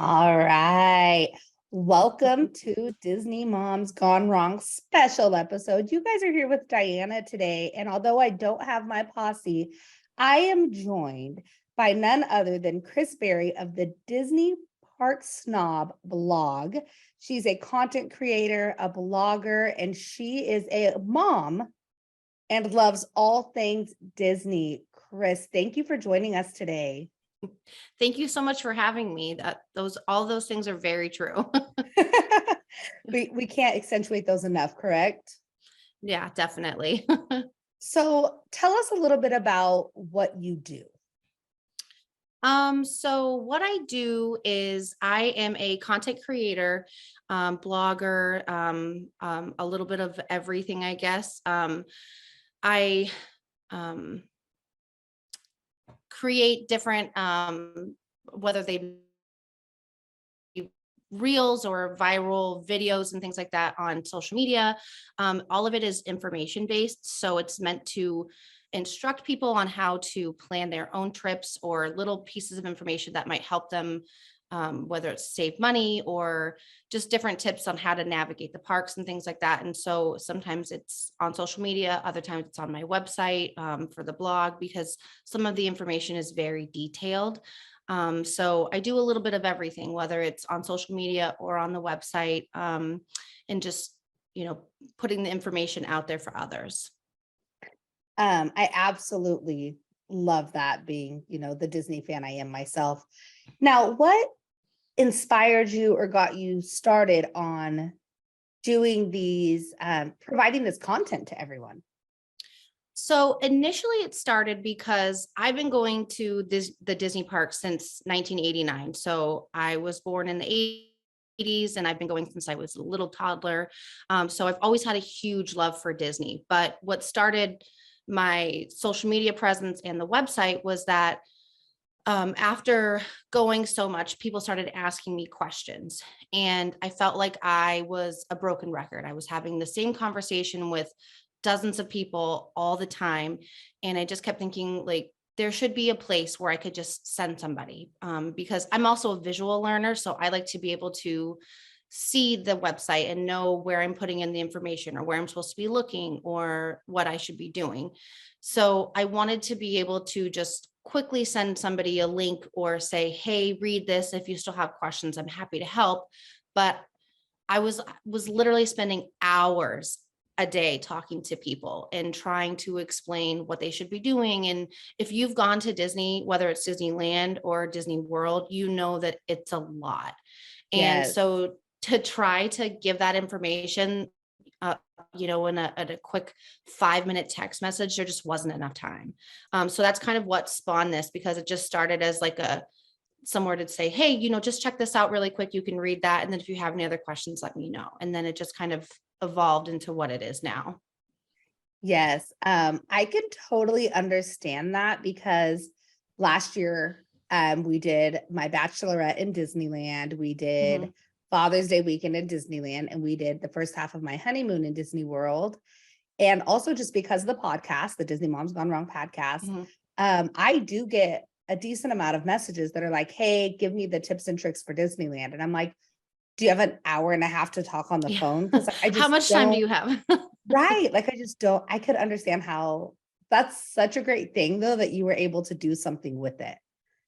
All right. Welcome to Disney Moms Gone Wrong special episode. You guys are here with Diana today. And although I don't have my posse, I am joined by none other than Chris Berry of the Disney Parks Snob blog. She's a content creator, a blogger, and she is a mom and loves all things Disney. Chris, thank you for joining us today. Thank you so much for having me. All those things are very true. we can't accentuate those enough, correct? Yeah, definitely. So tell us a little bit about what you do. So what I do is I am a content creator, blogger, a little bit of everything, I guess. I create different, whether they be reels or viral videos and things like that on social media. All of it is information based. So it's meant to instruct people on how to plan their own trips or little pieces of information that might help them, whether it's save money or just different tips on how to navigate the parks and things like that. And so sometimes it's on social media, other times it's on my website, for the blog, because some of the information is very detailed. So I do a little bit of everything, whether it's on social media or on the website, and just, putting the information out there for others. I absolutely love that, being, the Disney fan I am myself. Now, what inspired you or got you started on doing these, providing this content to everyone? So initially it started because I've been going to the Disney parks since 1989. So I was born in the 80s and I've been going since I was a little toddler. So I've always had a huge love for Disney. But what started my social media presence and the website was that, after going so much, people started asking me questions. And I felt like I was a broken record. I was having the same conversation with dozens of people all the time. And I just kept thinking, like, there should be a place where I could just send somebody, because I'm also a visual learner. So I like to be able to see the website and know where I'm putting in the information or where I'm supposed to be looking or what I should be doing. So I wanted to be able to just quickly send somebody a link or say, hey, read this. If you still have questions, I'm happy to help. But I was literally spending hours a day talking to people and trying to explain what they should be doing. And if you've gone to Disney, whether it's Disneyland or Disney World, you know that it's a lot. And Yes. so to try to give that information, in a quick 5-minute text message, there just wasn't enough time. So that's kind of what spawned this, because it just started as like somewhere to say, hey, just check this out really quick. You can read that. And then if you have any other questions, let me know. And then it just kind of evolved into what it is now. Yes. I can totally understand that, because last year, we did my bachelorette in Disneyland. We did Mhm. Father's Day weekend in Disneyland, and we did the first half of my honeymoon in Disney World. And also just because of the podcast, the Disney Moms Gone Wrong podcast, Mhm. I do get a decent amount of messages that are like, hey, give me the tips and tricks for Disneyland. And I'm like, do you have an hour and a half to talk on the Yeah. phone? Because I How just much time do don't. you have? Right. Like, I just don't. I could understand how that's such a great thing, though, that you were able to do something with it.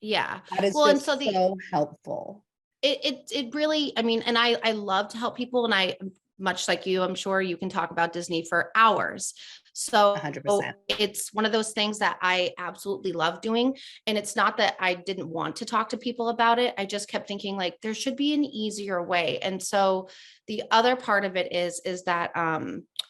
Yeah. That is Well, and so just so helpful. it really, I mean, and I love to help people, and I, much like you, I'm sure you can talk about Disney for hours. So 100%. it's one of those things that I absolutely love doing. And it's not that I didn't want to talk to people about it. I just kept thinking, like, there should be an easier way. And so the other part of it is that,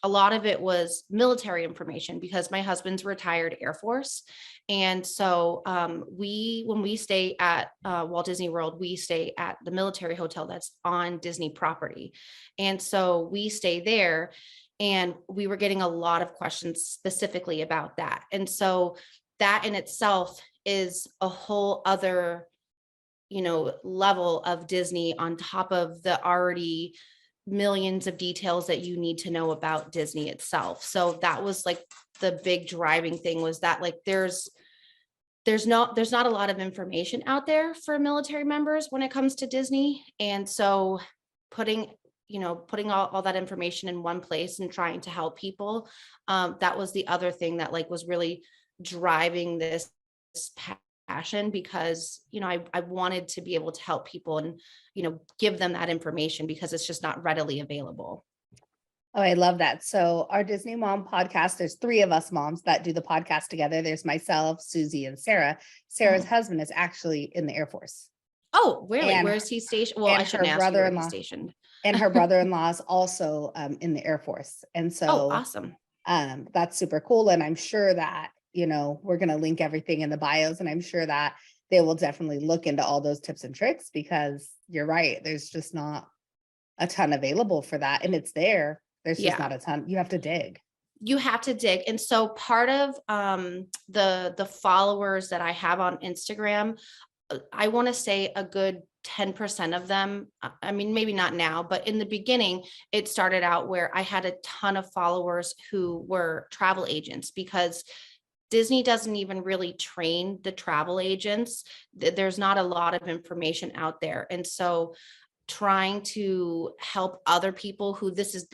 a lot of it was military information, because my husband's retired Air Force. And so, when we stay at, Walt Disney World, we stay at the military hotel that's on Disney property. And so we stay there, and we were getting a lot of questions specifically about that. And so that in itself is a whole other, level of Disney on top of the already millions of details that you need to know about Disney itself. So that was like the big driving thing, was that, like, there's there's not a lot of information out there for military members when it comes to Disney. And so putting all that information in one place and trying to help people, that was the other thing that like was really driving this passion, because I wanted to be able to help people and give them that information, because it's just not readily available. Oh, I love that. So our Disney Mom podcast, there's 3 of us moms that do the podcast together. There's myself, Susie, and Sarah. Sarah's husband is actually in the Air Force. Oh, really? And Where is he stationed? Well, I and shouldn't her ask you where he's brother-in-law stationed. and her brother-in-law is also in the Air Force. And Oh, so awesome. that's super cool. And I'm sure that, we're going to link everything in the bios, and I'm sure that they will definitely look into all those tips and tricks, because you're right. There's just not a ton available for that. And it's there. There's just not a ton. You have to dig. You have to dig. And so part of the followers that I have on Instagram, I want to say a good 10% of them, I mean, maybe not now, but in the beginning, it started out where I had a ton of followers who were travel agents, because Disney doesn't even really train the travel agents. There's not a lot of information out there. And so trying to help other people who this is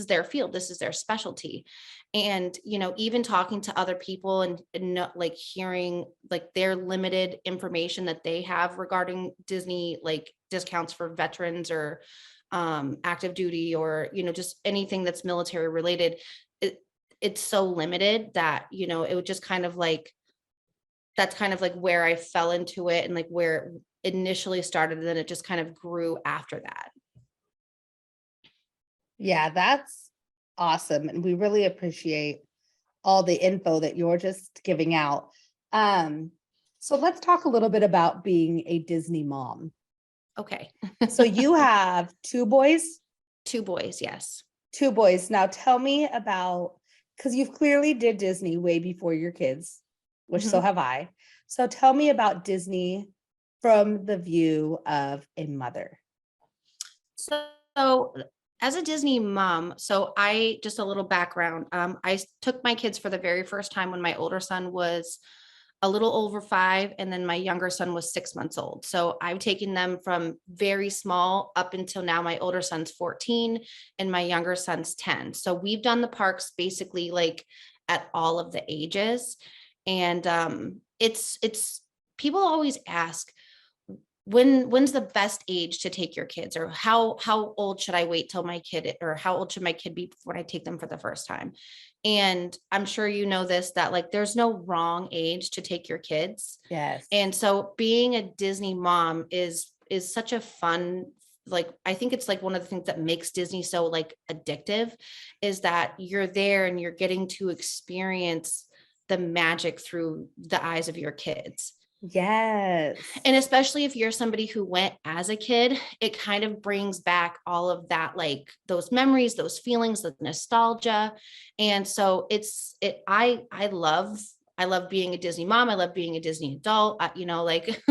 their field, this is their specialty. And even talking to other people and like hearing like their limited information that they have regarding Disney, like discounts for veterans or active duty, or just anything that's military related, it's so limited that it would just kind of like, that's kind of like where I fell into it, and like where it initially started, and then it just kind of grew after that. Yeah, that's awesome. And we really appreciate all the info that you're just giving out. So let's talk a little bit about being a Disney mom. Okay. So you have 2 boys? 2 boys, yes. 2 boys. Now tell me about, because you've clearly did Disney way before your kids, which so have I. So tell me about Disney from the view of a mother. So as a Disney mom, so I, just a little background, I took my kids for the very first time when my older son was a little over 5, and then my younger son was 6 months old. So I've taken them from very small up until now. My older son's 14 and my younger son's 10. So we've done the parks basically like at all of the ages. And it's people always ask, when's the best age to take your kids, or how old should I wait till my kid, or how old should my kid be when I take them for the first time? And I'm sure you know this, that like there's no wrong age to take your kids. Yes. And so being a Disney mom is such a fun, like I think it's like one of the things that makes Disney so like addictive, is that you're there and you're getting to experience the magic through the eyes of your kids. Yes. And especially if you're somebody who went as a kid, it kind of brings back all of that, like those memories, those feelings, the nostalgia. And so I love being a Disney mom. I love being a Disney adult. Like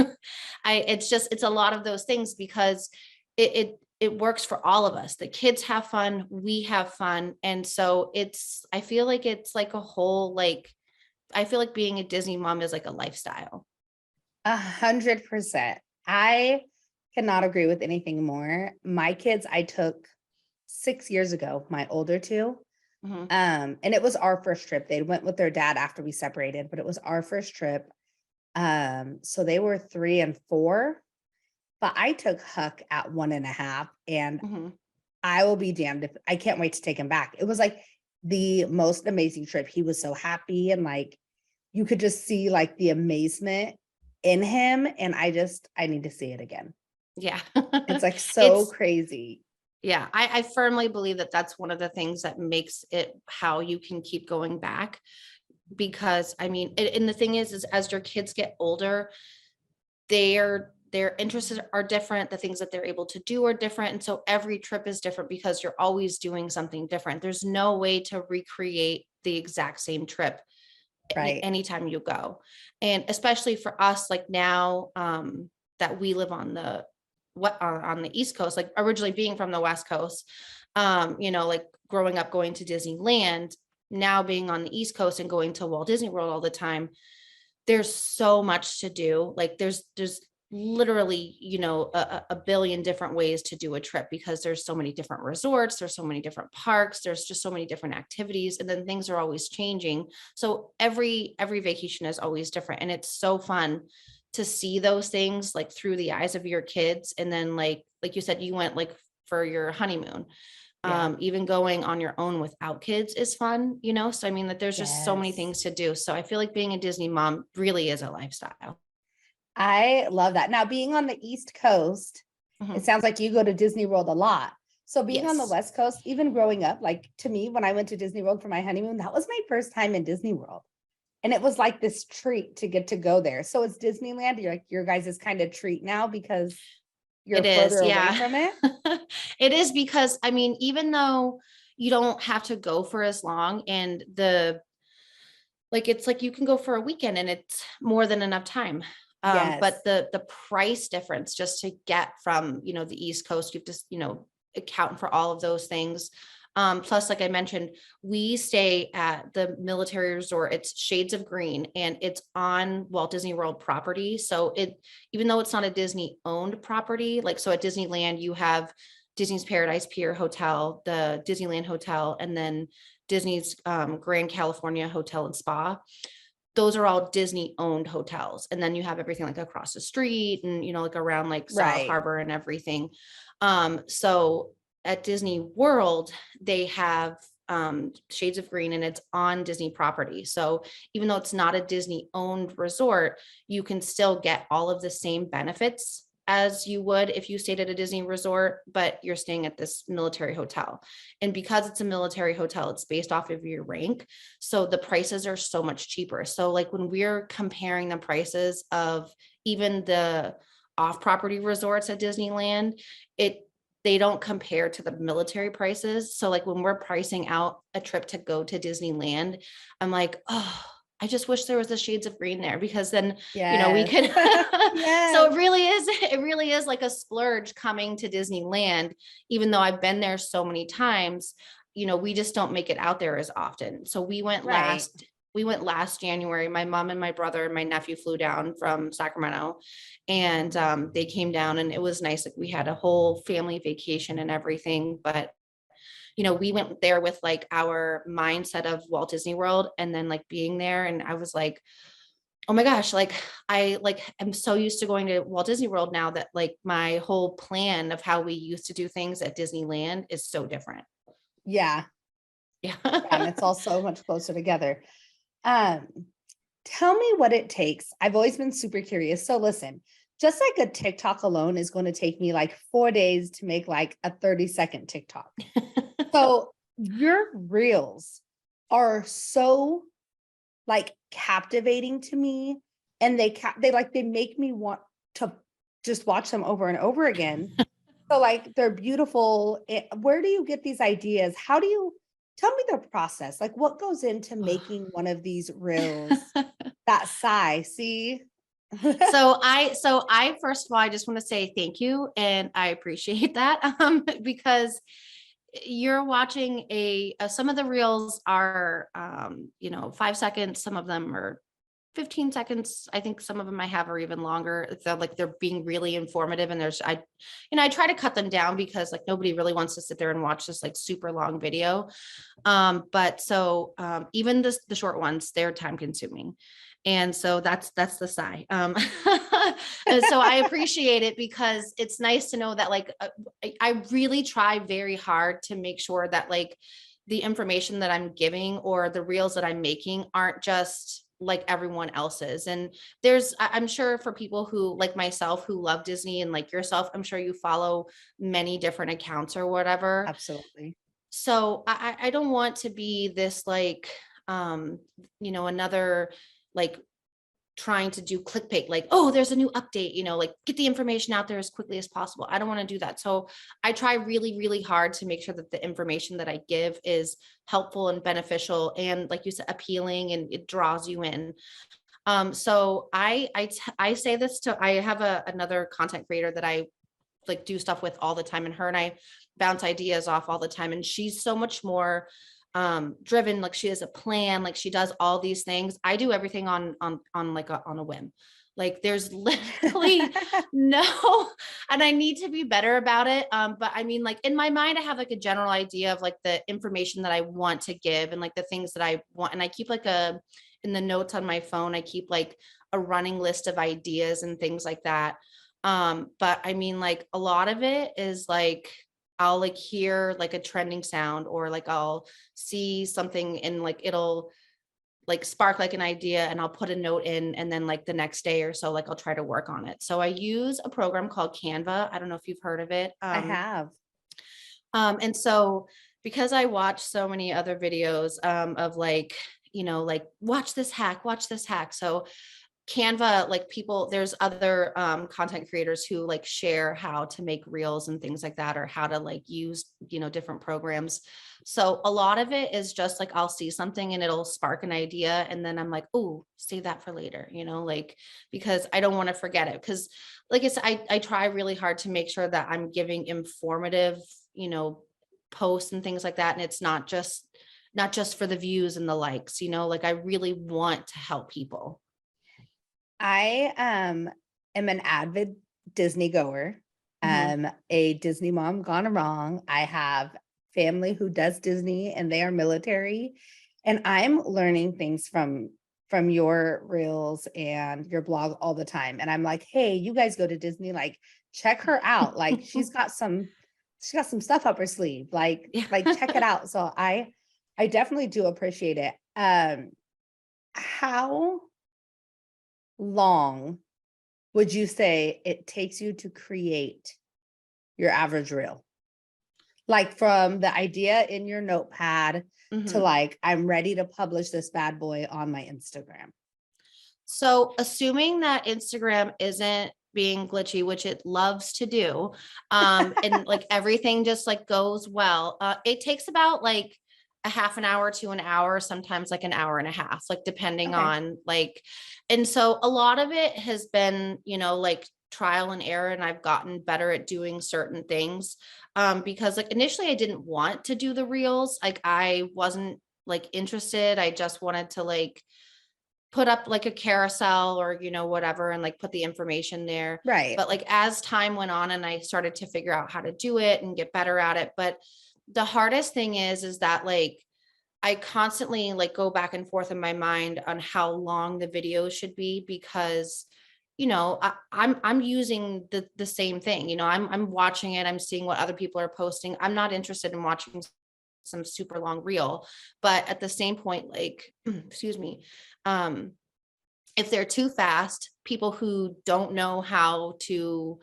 it's a lot of those things, because it works for all of us. The kids have fun, we have fun. And so I feel like it's like a whole, like, I feel like being a Disney mom is like a lifestyle. 100%. I cannot agree with anything more. My kids, I took 6 years ago, my older 2. And it was our first trip. They went with their dad after we separated, but it was our first trip. So they were 3 and 4, but I took Huck at 1.5, and I will be damned if I can't wait to take him back. It was like the most amazing trip. He was so happy, and like you could just see like the amazement in him. And I need to see it again. Yeah. It's like so crazy. Yeah. I firmly believe that that's one of the things that makes it how you can keep going back, because I mean, and the thing is as your kids get older, their interests are different. The things that they're able to do are different. And so every trip is different, because you're always doing something different. There's no way to recreate the exact same trip Right. anytime you go. And especially for us, like now that we live on the East Coast, like originally being from the West Coast, like growing up going to Disneyland, now being on the East Coast and going to Walt Disney World all the time, there's so much to do. Like there's literally, a billion different ways to do a trip because there's so many different resorts, there's so many different parks, there's just so many different activities, and then things are always changing. So every vacation is always different, and it's so fun to see those things like through the eyes of your kids. And then like you said, you went like for your honeymoon. Yeah. Even going on your own without kids is fun, so I mean that there's just so many Yes. things to do. So I feel like being a Disney mom really is a lifestyle. I love that. Now, being on the East Coast, it Mhm. sounds like you go to Disney World a lot. So being on the Yes. West Coast, even growing up, like to me, when I went to Disney World for my honeymoon, that was my first time in Disney World. And it was like this treat to get to go there. So it's Disneyland, you're like your guys' kind of treat now because you're It is, further away yeah. from it. It is because I mean, even though you don't have to go for as long, and it's like you can go for a weekend and it's more than enough time. Yes. But the price difference just to get from, the East Coast, you have to, account for all of those things. Plus, like I mentioned, we stay at the military resort. It's Shades of Green, and it's on Walt Disney World property. So even though it's not a Disney owned property, like so at Disneyland, you have Disney's Paradise Pier Hotel, the Disneyland Hotel, and then Disney's Grand California Hotel and Spa. Those are all Disney owned hotels. And then you have everything like across the street and, like around like Sag Right. Harbor and everything. So at Disney World, they have Shades of Green, and it's on Disney property. So even though it's not a Disney owned resort, you can still get all of the same benefits as you would if you stayed at a Disney resort, but you're staying at this military hotel. And because it's a military hotel, it's based off of your rank. So the prices are so much cheaper. So like when we're comparing the prices of even the off-property resorts at Disneyland, they don't compare to the military prices. So like when we're pricing out a trip to go to Disneyland, I'm like, oh, I just wish there was the Shades of Green there, because then, we Yes. could. So Yes. it really is like a splurge coming to Disneyland, even though I've been there so many times, we just don't make it out there as often. So Right. we went last January. My mom and my brother and my nephew flew down from Sacramento, and they came down, and it was nice. Like we had a whole family vacation and everything, but we went there with like our mindset of Walt Disney World, and then like being there, and I was like, oh my gosh, like I like am so used to going to Walt Disney World now that like my whole plan of how we used to do things at Disneyland is so different. Yeah. Yeah. Yeah. And it's all so much closer together. Um, Tell me what it takes. I've always been super curious. So listen, just like a TikTok alone is going to take me like 4 days to make like a 30-second TikTok. So your reels are so like captivating to me, and they make me want to just watch them over and over again. So like they're beautiful. Where do you get these ideas? How do you tell me the process? Like what goes into making one of these reels? That sigh, see? So I first of all, I just want to say thank you, and I appreciate that, because you're watching some of the reels are 5 seconds, some of them are 15 seconds. I think some of them I have are even longer. They're being really informative, and I try to cut them down because like nobody really wants to sit there and watch this like super long video. But so even the short ones, they're time consuming. And so that's the sigh. And so I appreciate it, because it's nice to know that like I really try very hard to make sure that like the information that I'm giving or the reels that I'm making aren't just like everyone else's. And I'm sure for people who like myself who love Disney, and like yourself, I'm sure you follow many different accounts or whatever. Absolutely. So I don't want to be this like another like trying to do clickbait, like, oh, there's a new update, like get the information out there as quickly as possible. I don't want to do that. So I try really, really hard to make sure that the information that I give is helpful and beneficial, and like you said, appealing, and it draws you in. So I say this to, I have another content creator that I like do stuff with all the time, and her and I bounce ideas off all the time. And she's so much more driven, like she has a plan, like she does all these things. I do everything on like on a whim. Like there's literally no, and I need to be better about it. But I mean, like in my mind, I have like a general idea of like the information that I want to give and like the things that I want. And I keep like in the notes on my phone, I keep like a running list of ideas and things like that. But I mean, like a lot of it is like, I'll like hear like a trending sound, or like I'll see something and like it'll like spark like an idea, and I'll put a note in, and then like the next day or so, like I'll try to work on it. So I use a program called Canva. I don't know if you've heard of it. I have. And so because I watch so many other videos of like, like watch this hack, watch this hack. So Canva, like people, there's other content creators who like share how to make reels and things like that, or how to like use, different programs. So a lot of it is just like, I'll see something and it'll spark an idea. And then I'm like, oh, save that for later, like, because I don't want to forget it. Cause like I said, I try really hard to make sure that I'm giving informative, posts and things like that. And it's not just for the views and the likes, like I really want to help people. I am an avid Disney goer, a Disney mom gone wrong. I have family who does Disney and they are military, and I'm learning things from your reels and your blog all the time. And I'm like, hey, you guys go to Disney, like check her out. Like she's got some stuff up her sleeve. Like check it out. So I definitely do appreciate it. How long would you say it takes you to create your average reel? Like from the idea in your notepad to like, I'm ready to publish this bad boy on my Instagram. So assuming that Instagram isn't being glitchy, which it loves to do, and like everything just like goes well, it takes about like a half an hour to an hour, sometimes like an hour and a half, like depending on like, and so a lot of it has been, like trial and error, and I've gotten better at doing certain things. Because like initially I didn't want to do the reels. Like I wasn't like interested. I just wanted to like put up like a carousel or, whatever, and like put the information there. Right. But like as time went on and I started to figure out how to do it and get better at it. But the hardest thing is that like I constantly like go back and forth in my mind on how long the video should be, because I'm using the same thing. I'm watching it, I'm seeing what other people are posting. I'm not interested in watching some super long reel, but at the same point, like excuse me, if they're too fast, people who don't know how to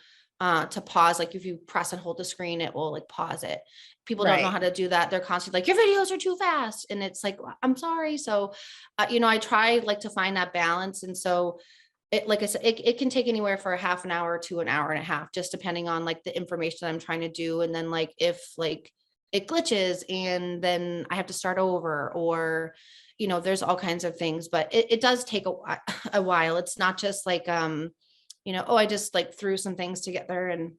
pause, like if you press and hold the screen, it will like pause it. People don't know how to do that. They're constantly like, your videos are too fast. And it's like, I'm sorry. So, I try like to find that balance. And so it, like I said, it can take anywhere for a half an hour to an hour and a half, just depending on like the information that I'm trying to do. And then like, if like it glitches and then I have to start over, or, there's all kinds of things, but it does take a while. It's not just like, oh, I just like threw some things together and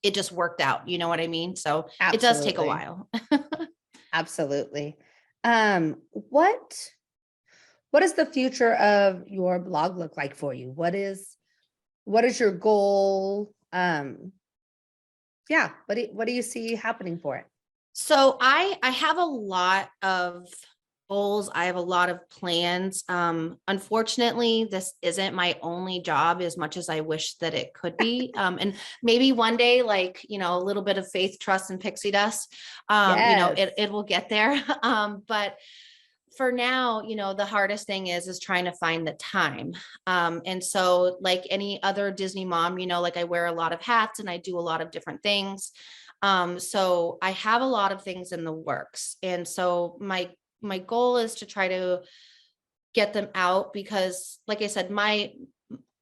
it just worked out. You know what I mean? So It does take a while. Absolutely. What does the future of your blog look like for you? What is your goal? Yeah. What do you see happening for it? So I have a lot of goals. I have a lot of plans. Unfortunately, this isn't my only job as much as I wish that it could be. And maybe one day, like, a little bit of faith, trust, and pixie dust, it will get there. But for now, the hardest thing is trying to find the time. And so like any other Disney mom, like I wear a lot of hats and I do a lot of different things. So I have a lot of things in the works. And so my goal is to try to get them out, because like I said,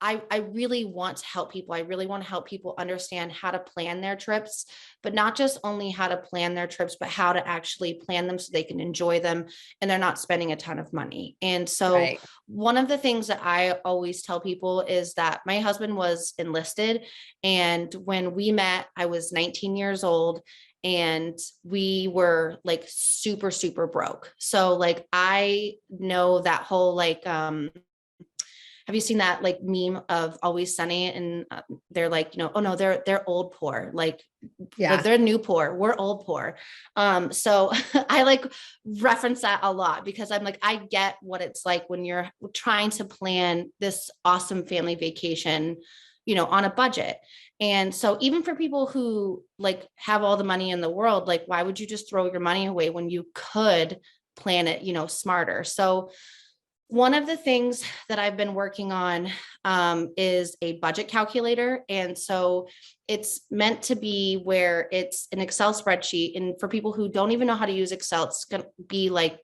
I really want to help people. I really want to help people understand how to plan their trips, but not just only how to plan their trips, but how to actually plan them so they can enjoy them and they're not spending a ton of money. And so Right. one of the things that I always tell people is that my husband was enlisted. And when we met, I was 19 years old and we were like super, super broke. So like, I know that whole like, have you seen that like meme of Always Sunny? And they're like, oh no, they're old poor. Like, Yeah. they're new poor. We're old poor. So I like reference that a lot because I'm like, I get what it's like when you're trying to plan this awesome family vacation, on a budget. And so even for people who like have all the money in the world, like, why would you just throw your money away when you could plan it, smarter? So one of the things that I've been working on is a budget calculator. And so it's meant to be where it's an Excel spreadsheet. And for people who don't even know how to use Excel, it's going to be like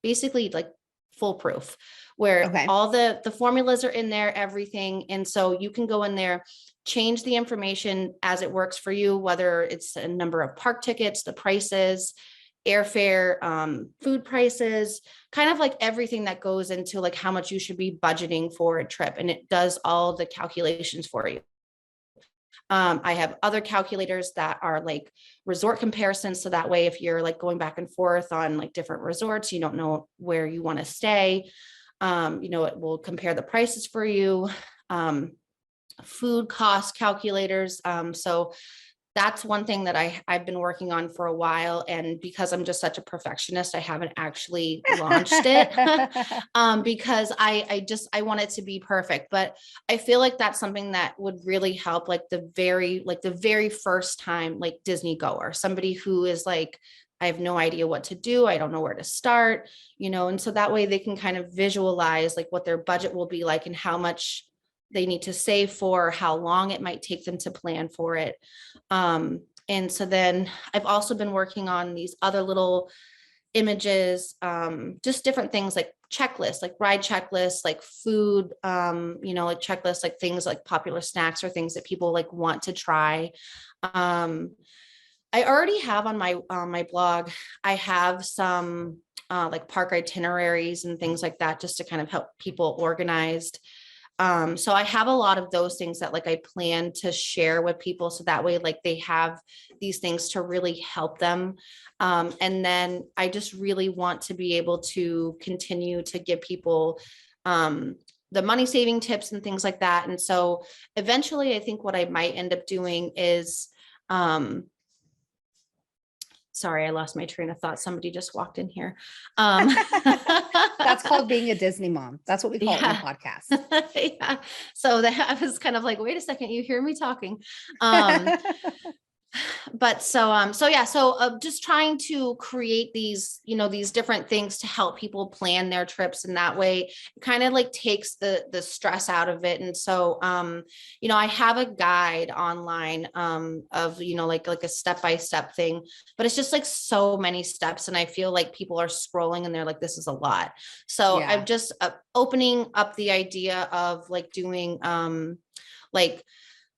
basically like foolproof, where Okay. all the formulas are in there, everything. And so you can go in there, change the information as it works for you, whether it's a number of park tickets, the prices, airfare, food prices, kind of like everything that goes into like how much you should be budgeting for a trip. And it does all the calculations for you. I have other calculators that are like resort comparisons. So that way, if you're like going back and forth on like different resorts, you don't know where you want to stay. It will compare the prices for you. Food cost calculators. So that's one thing that I've been working on for a while. And because I'm just such a perfectionist, I haven't actually launched it because I want it to be perfect. But I feel like that's something that would really help like the very first time, like Disney goer, somebody who is like, I have no idea what to do. I don't know where to start, and so that way they can kind of visualize like what their budget will be like and how much they need to save for, how long it might take them to plan for it. And so then I've also been working on these other little images, just different things like checklists, like ride checklists, like food, like checklists, like things like popular snacks or things that people like want to try. I already have on my blog, I have some like park itineraries and things like that, just to kind of help people organized. So I have a lot of those things that like I plan to share with people. So that way, like they have these things to really help them. And then I just really want to be able to continue to give people the money saving tips and things like that. And so eventually I think what I might end up doing is, sorry, I lost my train of thought. Somebody just walked in here. That's called being a Disney mom. That's what we call it on the podcast. Yeah. So that I was kind of like, wait a second, you hear me talking. But so just trying to create these, these different things to help people plan their trips. And that way it kind of like takes the stress out of it. And so, I have a guide online, of, like a step-by-step thing, but it's just like so many steps. And I feel like people are scrolling and they're like, this is a lot. So Yeah. I'm just opening up the idea of like doing, like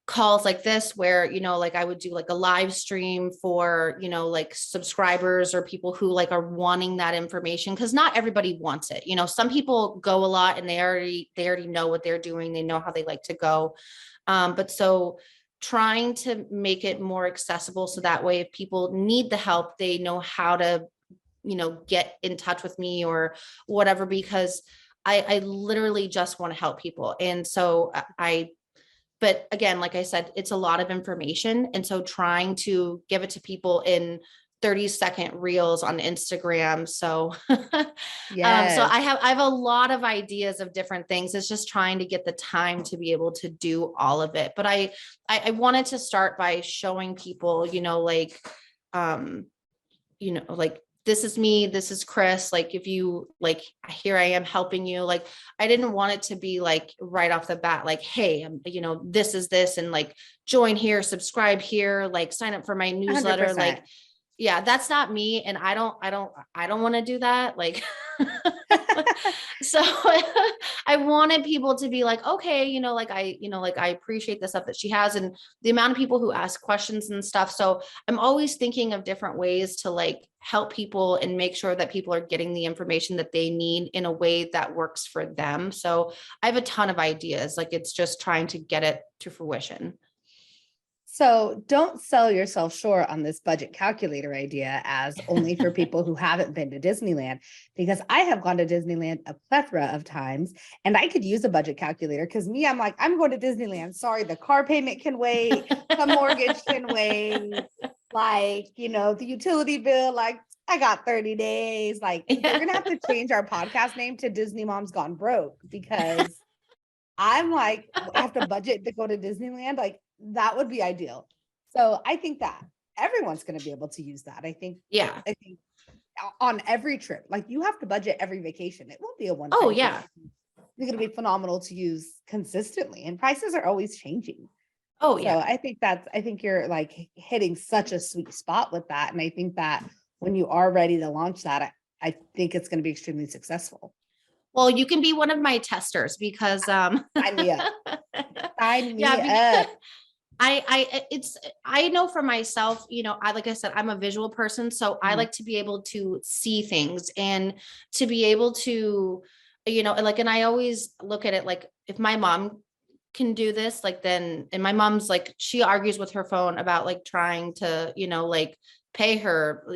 calls like this where, like I would do like a live stream for, like subscribers or people who like are wanting that information. Cause not everybody wants it. Some people go a lot and they already know what they're doing. They know how they like to go. But so trying to make it more accessible. So that way, if people need the help, they know how to, get in touch with me or whatever, because I literally just want to help people. And so but again, like I said, it's a lot of information. And so trying to give it to people in 30-second reels on Instagram. So, so Yes. I have a lot of ideas of different things. It's just trying to get the time to be able to do all of it. But I wanted to start by showing people, like, like, this is me, this is Chris. Like, if you like, here I am helping you. Like, I didn't want it to be like right off the bat, like, hey, this is this, and like, join here, subscribe here, like sign up for my newsletter. 100%. Like, yeah, that's not me. And I don't want to do that. Like, So I wanted people to be like, okay, I appreciate the stuff that she has and the amount of people who ask questions and stuff. So I'm always thinking of different ways to like help people and make sure that people are getting the information that they need in a way that works for them. So I have a ton of ideas. Like it's just trying to get it to fruition. So don't sell yourself short on this budget calculator idea as only for people who haven't been to Disneyland, because I have gone to Disneyland a plethora of times and I could use a budget calculator because I'm like, I'm going to Disneyland. Sorry, the car payment can wait, the mortgage can wait, like, the utility bill, like I got 30 days. Like we're going to have to change our podcast name to Disney Moms Gone Broke because I'm like, I have to budget to go to Disneyland. Like that would be ideal. So I think that everyone's going to be able to use that. I think on every trip, like you have to budget every vacation. It won't be a one. Oh yeah. It's going to be phenomenal to use consistently and prices are always changing. Oh yeah. So I think you're like hitting such a sweet spot with that. And I think that when you are ready to launch that, I think it's going to be extremely successful. Well, you can be one of my testers because sign me up. Sign me up. I know for myself, like I said, I'm a visual person. So I like to be able to see things and to be able to, and I always look at it like if my mom can do this, like then, and my mom's like, she argues with her phone about like trying to, like pay her,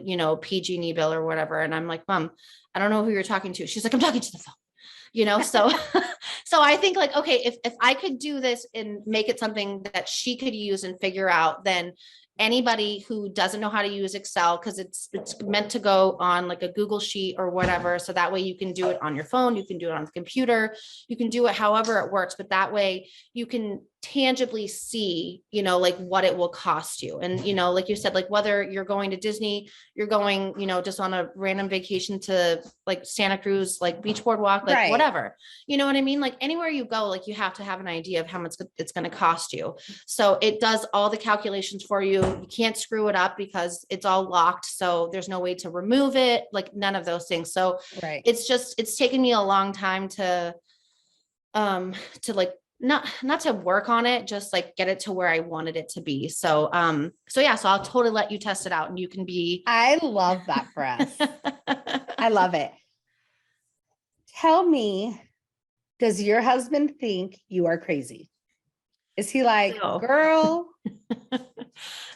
PG&E bill or whatever. And I'm like, Mom, I don't know who you're talking to. She's like, I'm talking to the phone. So so I think like, okay, if I could do this and make it something that she could use and figure out, then anybody who doesn't know how to use Excel, because it's meant to go on like a Google sheet or whatever. So that way you can do it on your phone, you can do it on the computer, you can do it however it works, but that way you can tangibly see, like what it will cost you. And, like you said, like whether you're going to Disney, you're going, just on a random vacation to like Santa Cruz, like beach boardwalk, like whatever, you know what I mean? Like anywhere you go, like you have to have an idea of how much it's going to cost you. So it does all the calculations for you. You can't screw it up because it's all locked. So there's no way to remove it, like none of those things. So it's taken me a long time to like, not to work on it, just like get it to where I wanted it to be. So I'll totally let you test it out and you can be. I love that for us. I love it. Tell me, does your husband think you are crazy? Is he like, girl?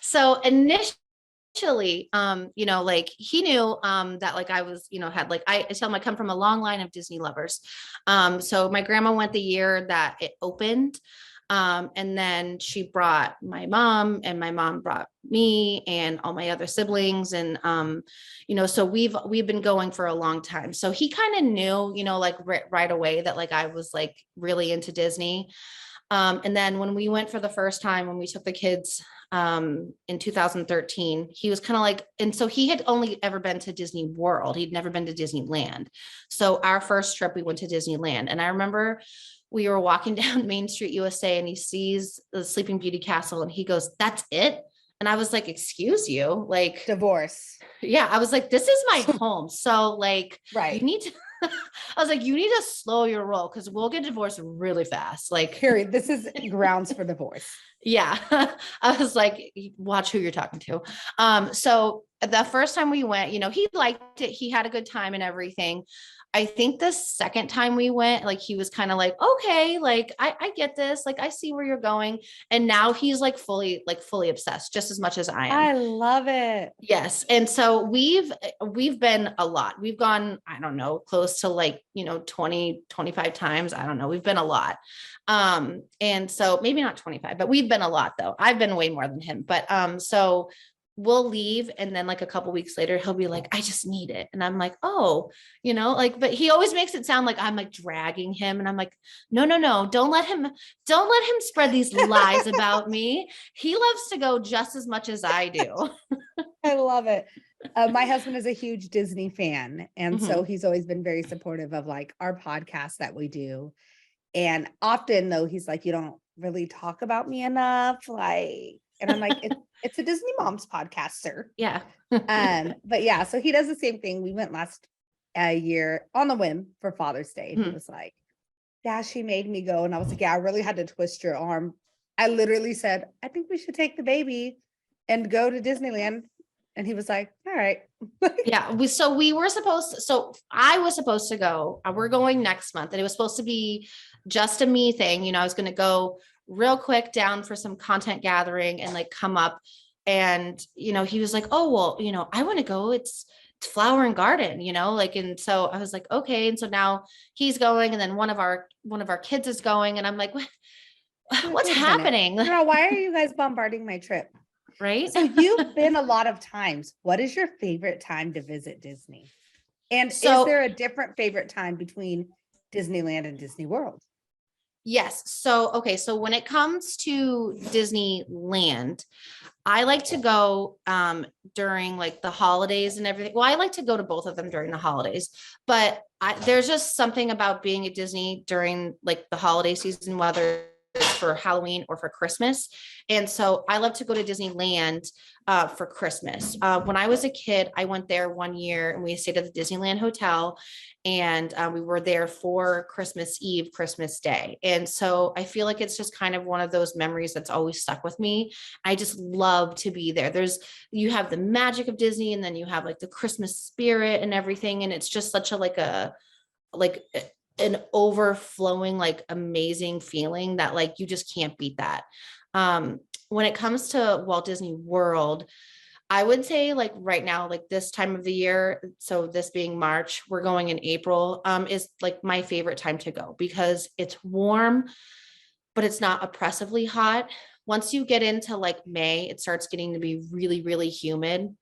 So initially, like he knew that like I was, had like I tell him I come from a long line of Disney lovers. So my grandma went the year that it opened. And then she brought my mom and my mom brought me and all my other siblings. And, so we've been going for a long time. So he kind of knew, like right away that like I was like really into Disney. And then when we went for the first time, when we took the kids in 2013, he was kind of like, and so he had only ever been to Disney World. He'd never been to Disneyland. So our first trip, we went to Disneyland. And I remember we were walking down Main Street, USA, and he sees the Sleeping Beauty Castle and he goes, "That's it?" And I was like, "Excuse you, like divorce." Yeah. I was like, "This is my home. So like, you need to," I was like, "You need to slow your roll because we'll get divorced really fast." Like, period. This is grounds for divorce. Yeah. I was like, watch who you're talking to. So the first time we went, he liked it. He had a good time and everything. I think the second time we went, like, he was kind of like, okay, like, I get this. Like, I see where you're going. And now he's like fully obsessed just as much as I am. I love it. Yes. And so we've been a lot. We've gone, I don't know, close to like, 20, 25 times. I don't know. We've been a lot. And so maybe not 25, but we've been a lot though. I've been way more than him, but, so we'll leave. And then like a couple weeks later, he'll be like, "I just need it." And I'm like, "Oh, like," but he always makes it sound like I'm like dragging him. And I'm like, no, don't let him spread these lies about me. He loves to go just as much as I do. I love it. My husband is a huge Disney fan. And so he's always been very supportive of like our podcast that we do. And often though, he's like, "You don't really talk about me enough." Like, and I'm like, it's a Disney Moms podcast, sir. Yeah. But yeah, so he does the same thing. We went last a year on the whim for Father's Day. And he Mhm. was like, yeah, she made me go. And I was like, yeah, I really had to twist your arm. I literally said, I think we should take the baby and go to Disneyland. And he was like, all right. Yeah, so I was supposed to go. We're going next month, and it was supposed to be just a me thing. I was going to go real quick down for some content gathering and like come up. And he was like, "Oh, well, I want to go. It's Flower and Garden, like." And so I was like, "Okay." And so now he's going, and then one of our kids is going, and I'm like, "What's Wait a minute. happening?" Girl, why are you guys bombarding my trip? Right? So you've been a lot of times. What is your favorite time to visit Disney? And is So there a different favorite time between Disneyland and Disney World? yes. So, okay. So when it comes to Disneyland, I like to go during like the holidays and everything. Well, I like to go to both of them during the holidays, but there's just something about being at Disney during like the holiday season, whether it's for Halloween or for Christmas. And so I love to go to Disneyland for Christmas. When I was a kid, I went there one year and we stayed at the Disneyland Hotel, and we were there for Christmas Eve, Christmas Day. And so I feel like it's just kind of one of those memories that's always stuck with me. I just love to be there. You have the magic of Disney, and then you have like the Christmas spirit and everything. And it's just such a, like an overflowing, like amazing feeling that like, you just can't beat that. When it comes to Walt Disney World, I would say like right now, like this time of the year, so this being March, we're going in April, is like my favorite time to go because it's warm, but it's not oppressively hot. Once you get into like May, it starts getting to be really, really humid.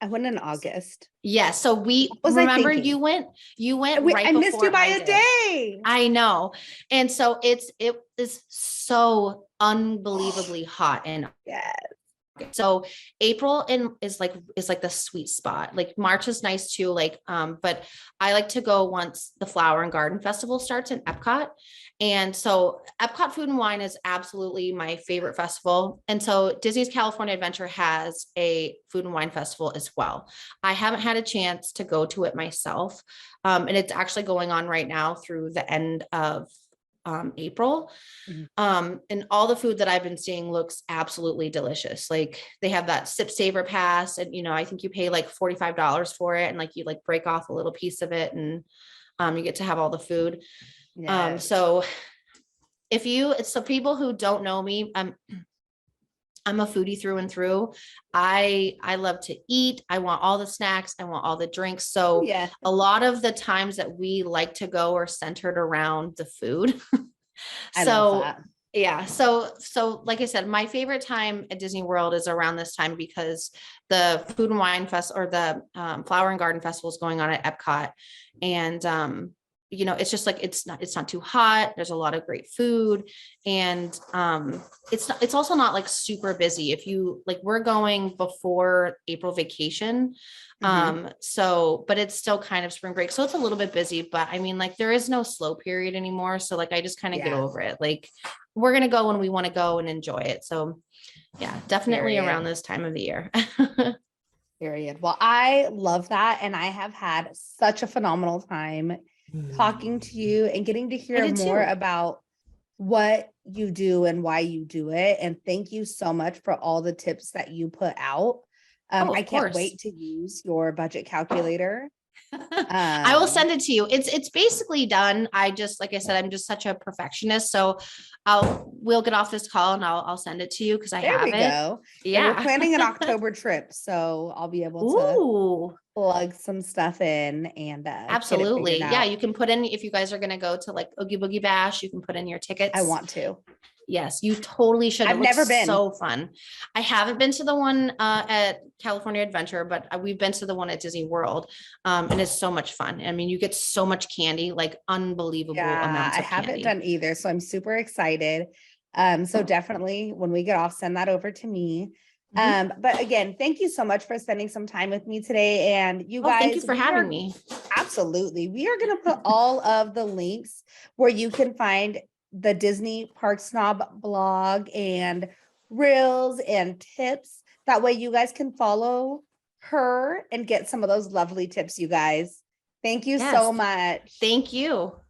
I went in August. Yeah. So What was I remember thinking? you went right I missed before you by I a did. day. I know. And so it is so unbelievably hot. And Yeah. so April is like the sweet spot. Like March is nice too. Like, but I like to go once the Flower and Garden Festival starts in Epcot. And so Epcot Food and Wine is absolutely my favorite festival. And so Disney's California Adventure has a food and wine festival as well. I haven't had a chance to go to it myself. And it's actually going on right now through the end of April. Mhm. And all the food that I've been seeing looks absolutely delicious. Like they have that sip saver pass, and I think you pay like $45 for it, and like you like break off a little piece of it, and you get to have all the food. Yes. So so people who don't know me, I'm a foodie through and through. I love to eat. I want all the snacks. I want all the drinks. So Yeah. a lot of the times that we like to go are centered around the food. I love So that. yeah, so like I said, my favorite time at Disney World is around this time because the Food and Wine Fest or the Flower and Garden Festival is going on at Epcot, and it's just like it's not too hot. There's a lot of great food, and it's also not like super busy. If you like, we're going before April vacation, so but it's still kind of spring break, so it's a little bit busy. But I mean, like there is no slow period anymore, so like I just kind of get Yeah. over it. Like we're gonna go when we want to go and enjoy it. So yeah, definitely Period. around this time of the year. Period. Well, I love that. And I have had such a phenomenal time talking to you and getting to I hear did more too. about what you do and why you do it. And thank you so much for all the tips that you put out. Oh, of I can't course. wait to use your budget calculator. I will send it to you. It's basically done. Like I said, I'm just such a perfectionist. So we'll get off this call and I'll send it to you because I There have we it. go. Yeah. We're planning an October trip, so I'll be able to Ooh, plug some stuff in and get it absolutely. figured Yeah, out. you can put in if you guys are gonna go to like Oogie Boogie Bash, you can put in your tickets. I want to. Yes, you totally should. I've It looks never been. so fun. I haven't been to the one at California Adventure, but we've been to the one at Disney World, and it's so much fun. I mean, you get so much candy, like unbelievable Yeah, amounts I of haven't candy. done either, so I'm super excited. So definitely when we get off, send that over to me. But again, thank you so much for spending some time with me today. And you Oh, thank you guys, for having me. absolutely. We are going to put all of the links where you can find the Disney Parks Snob blog and reels and tips. That way you guys can follow her and get some of those lovely tips, you guys. Thank you so Yes. much. Thank you.